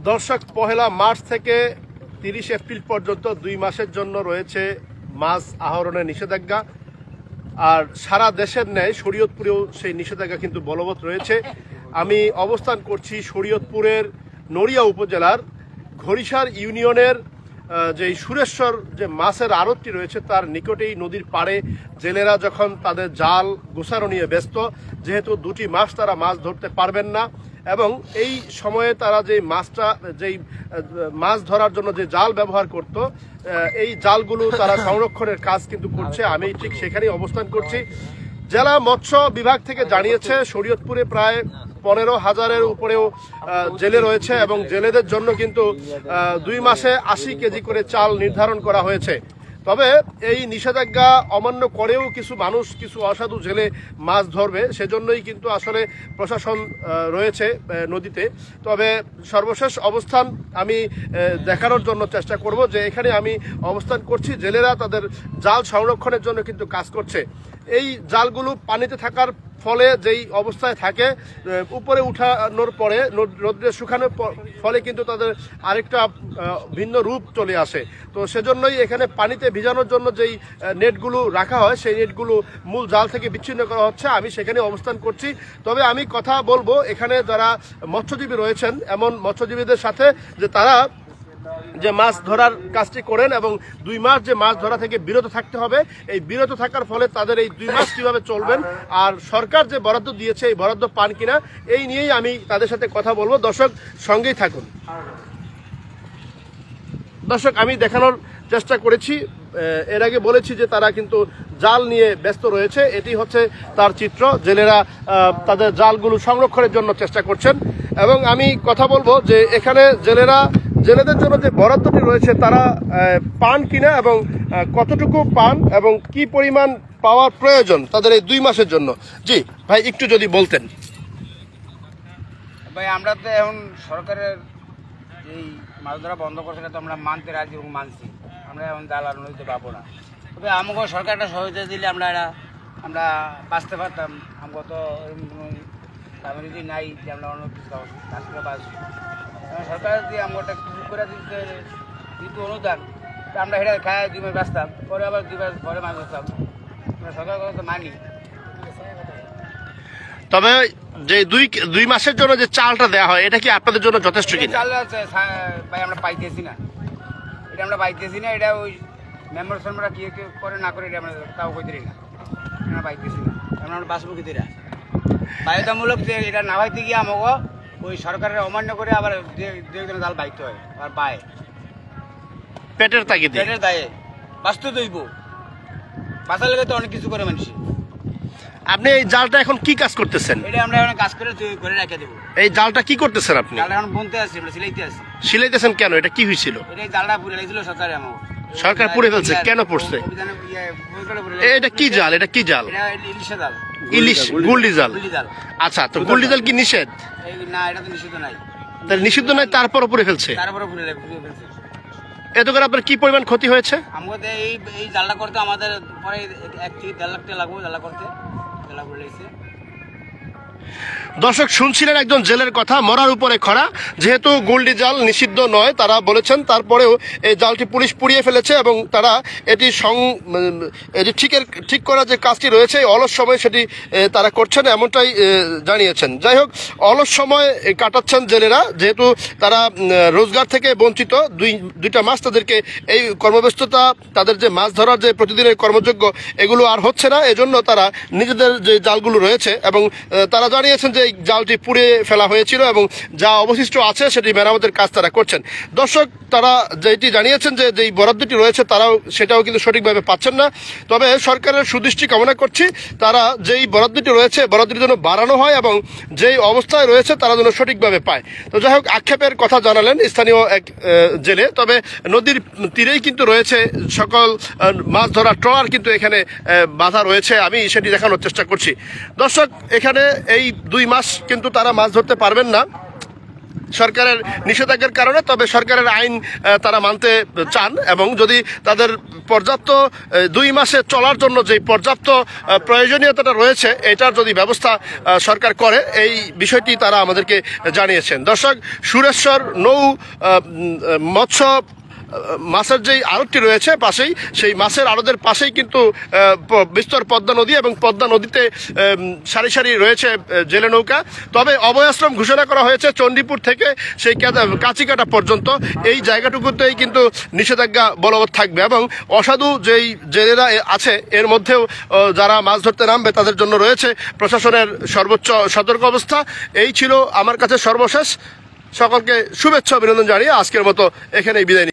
দর্শক, পহেলা মার্চ থেকে 30 এপ্রিল পর্যন্ত 2 মাসের জন্য রয়েছে মাছ আহরণের নিষেধাজ্ঞা। আর সারা দেশের ন্যায় শরীয়তপুরেও সেই নিষেধাজ্ঞা কিন্তু বলবৎ রয়েছে। আমি অবস্থান করছি শরীয়তপুরের নড়িয়া উপজেলার ঘড়িসার ইউনিয়নের যে সুরেশ্বর যে মাছের আড়তটি রয়েছে তার নিকটেই নদীর পাড়ে জেলেরা যখন তাদের জাল গোছানো নিয়ে ব্যস্ত, যেহেতু 2টি মাস তারা মাছ ধরতে পারবেন না এবং এই সময়ে তারা যেই মাছ ধরার জন্য যে জাল ব্যবহার করত, এই জালগুলো তারা সংরক্ষণের কাজ কিন্তু করছে। আমি ঠিক সেখানেই অবস্থান করছি। জেলা মৎস্য বিভাগ থেকে জানিয়েছে শরীয়তপুরে প্রায় 15,000-এর উপরেও জেলে রয়েছে এবং জেলেদের জন্য কিন্তু 2 মাসে 80 কেজি করে চাল নির্ধারণ করা হয়েছে। তবে এই নিষেধাজ্ঞা অমান্য করেও কিছু মানুষ, কিছু অসাধু জেলে মাছ ধরবে, সেজন্যই কিন্তু আসলে প্রশাসন রয়েছে নদীতে। তবে সর্বশেষ অবস্থান আমি দেখানোর জন্য চেষ্টা করব যে এখানে আমি অবস্থান করছি, জেলেরা তাদের জাল সংরক্ষণের জন্য কিন্তু কাজ করছে। এই জালগুলো পানিতে থাকার ফলে যেই অবস্থায় থাকে, উপরে উঠানোর পরে রোদ্রে শুকানোর ফলে কিন্তু তাদের আরেকটা ভিন্ন রূপ চলে আসে। তো সেজন্যই এখানে পানিতে ভিজানোর জন্য যেই নেটগুলো রাখা হয়, সেই নেটগুলো মূল জাল থেকে বিচ্ছিন্ন করা হচ্ছে। আমি সেখানে অবস্থান করছি। তবে আমি কথা বলবো এখানে যারা মৎস্যজীবী রয়েছেন এমন মৎস্যজীবীদের সাথে, যে তারা যে মাছ ধরার কাজটি করেন এবং 2 মাস যে মাছ ধরা থেকে বিরত থাকতে হবে, এই বিরত থাকার ফলে তাদের এই 2 মাস কিভাবে চলবেন আর সরকার যে বরাদ্দ দিয়েছে এই বরাদ্দ পান কিনা, এই নিয়েই আমি তাদের সাথে কথা বলবো। দর্শক, সঙ্গেই থাকুন। দর্শক, আমি দেখানোর চেষ্টা করেছি, এর আগে বলেছি যে তারা কিন্তু জাল নিয়ে ব্যস্ত রয়েছে। এটি হচ্ছে তার চিত্র। জেলেরা তাদের জালগুলো সংরক্ষণের জন্য চেষ্টা করছেন এবং আমি কথা বলবো যে এখানে জেলেদের জন্য যে বরাদ্দটি রয়েছে তারা পান কিনা এবং কতটুকু পান এবং কি পরিমাণ পাওয়ার প্রয়োজন তাদের এই 2 মাসের জন্য। জি ভাই, একটু যদি বলতেন। ভাই, আমরা তো এখন সরকারের এই মাছ ধরা বন্ধ করছে, তো আমরা মানতে রাজি এবং মানছি। আমরা এখন জাল আর নদীতে পাবো না। তবে আমাকে সরকারটা সহযোগিতা দিলে আমরা বাঁচতে পারতাম। আমাকে তো এরকম কোনো কামিউনিটি নাই যে আমরা অন্য কিছু কাজ করে বাঁচবো। সরকার যদি আমরা কিছু করে দিত অনুদান, আমরা সেটা খায় 2 মাস বাঁচতাম, পরে আবার 2 মাস পরে মাছ ধরতাম। আমরা সরকার কথা তো মানি। তবে যে 2 মাসের জন্য যে চালটা দেওয়া হয়, এটা কি আপনাদের জন্য যথেষ্ট কিনা? চাল আছে ভাই, আমরা পাইতেছি না। এটা ওই মেম্বার সেম্বাররা কি করে না করে, এটা আমরা তাও কইতে না। আমরা পাইতেছি না, আমরা বাঁচবো কি দিরা বাধ্যতামূলক যে এটা না পাইতে গিয়ে আমাকে ওই সরকারের অমান্য করে আবার 2-1 জাল বাইতে হয় আর পায় পেটের দায়ে বাঁচতে দইব। বাঁচার লেগে তো অনেক কিছু করে মানুষ। আপনি এই জালটা এখন কি কাজ করতেছেন? এটা আমরা এখন কাজ করে রেখে দেবো। এই জালটা কি করতেছেন আপনি? জালটা এখন বুনতে আছি, আমরা সিলাইতেছেন কেন? এটা কি হয়েছিল? এটা জালটা পুড়ে লাগছিল সরকার পুড়ে ফেলছে কেন? পড়ছে এটা কি জাল? ইলিশ গুলডি জাল। আচ্ছা, তো গুলডি জাল কি নিষেধ? না, এটা তো নিষিদ্ধ নাই। নিষিদ্ধ নাই, তারপরও পুড়ে ফেলছে। এত করে আপনার কি পরিমাণ ক্ষতি হয়েছে? আমাদের এই জালটা করতে আমাদের পরে 1 থেকে 1.5 লাখ টাকা লাগবে। জালটা করতে জালা করে লেগেছে। দর্শক, শুনছিলেন একজন জেলের কথা, মরার উপরে খরা। যেহেতু গোল্ডি জাল নিষিদ্ধ নয় তারা বলেছেন, তারপরেও এই জালটি পুলিশ পুড়িয়ে ফেলেছে এবং তারা এটি ঠিক করার যে কাজটি রয়েছে অলস সময় সেটি তারা করছেন, এমনটাই জানিয়েছেন। যাই হোক, অলস সময় কাটাচ্ছেন জেলেরা, যেহেতু তারা রোজগার থেকে বঞ্চিত। 2টা মাস তাদেরকে এই কর্মব্যস্ততা, তাদের যে মাছ ধরার যে প্রতিদিনের কর্মযোগ্য, এগুলো আর হচ্ছে না। এজন্য তারা নিজেদের যে জালগুলো রয়েছে এবং তারা জানিয়েছেন যে এই জালটি পুড়ে ফেলা হয়েছিল এবং যা অবশিষ্ট আছে সেটি মেরামতের কাজ তারা করছেন। দর্শক, তারা যেটি জানিয়েছেন যে যেই বরাদ্দটি রয়েছে সেটাও কিন্তু সঠিকভাবে পাচ্ছেন না। তবে সরকারের সুদৃষ্টি কামনা করছি, তারা যেই বরাদ্দটি রয়েছে বরাদ্দটি যেন বাড়ানো হয় এবং যেই অবস্থায় রয়েছে তারা যেন সঠিকভাবে পায়। তো যাই হোক, আক্ষেপের কথা জানালেন স্থানীয় এক জেলে। তবে নদীর তীরেই কিন্তু রয়েছে সকল মাছ ধরার ট্রলার, কিন্তু এখানে বাধা রয়েছে। আমি সেটি দেখানোর চেষ্টা করছি। দর্শক, এখানে এই 2 মাস কিন্তু তারা মাছ ধরতে পারবেন না। সরকারের নিষেধাজ্ঞার কারণে, তবে সরকারের আইন তারা মানতে চান এবং যদি তাদের পর্যাপ্ত 2 মাসে চলার জন্য যে পর্যাপ্ত প্রয়োজনীয়তাটা রয়েছে এটার যদি ব্যবস্থা সরকার করে, এই বিষয়টি তারা আমাদেরকে জানিয়েছেন। দর্শক, সুরেশ্বর নৌ মৎস্য মাছের যেই আড়তটি রয়েছে পাশেই, সেই মাছের আড়তের পাশেই কিন্তু বিস্তর পদ্মা নদী এবং পদ্মা নদীতে সারি সারি রয়েছে জেলে নৌকা। তবে অভয় আশ্রম ঘোষণা করা হয়েছে চণ্ডীপুর থেকে সেই কাঁচিকাটা পর্যন্ত, এই জায়গাটুকুতেই কিন্তু নিষেধাজ্ঞা বলবৎ থাকবে এবং অসাধু যেই জেলেরা আছে এর মধ্যেও যারা মাছ ধরতে নামবে তাদের জন্য রয়েছে প্রশাসনের সর্বোচ্চ সতর্ক অবস্থা। এই ছিল আমার কাছে সর্বশেষ। সকলকে শুভেচ্ছা অভিনন্দন জানিয়ে আজকের মতো এখানেই বিদায়।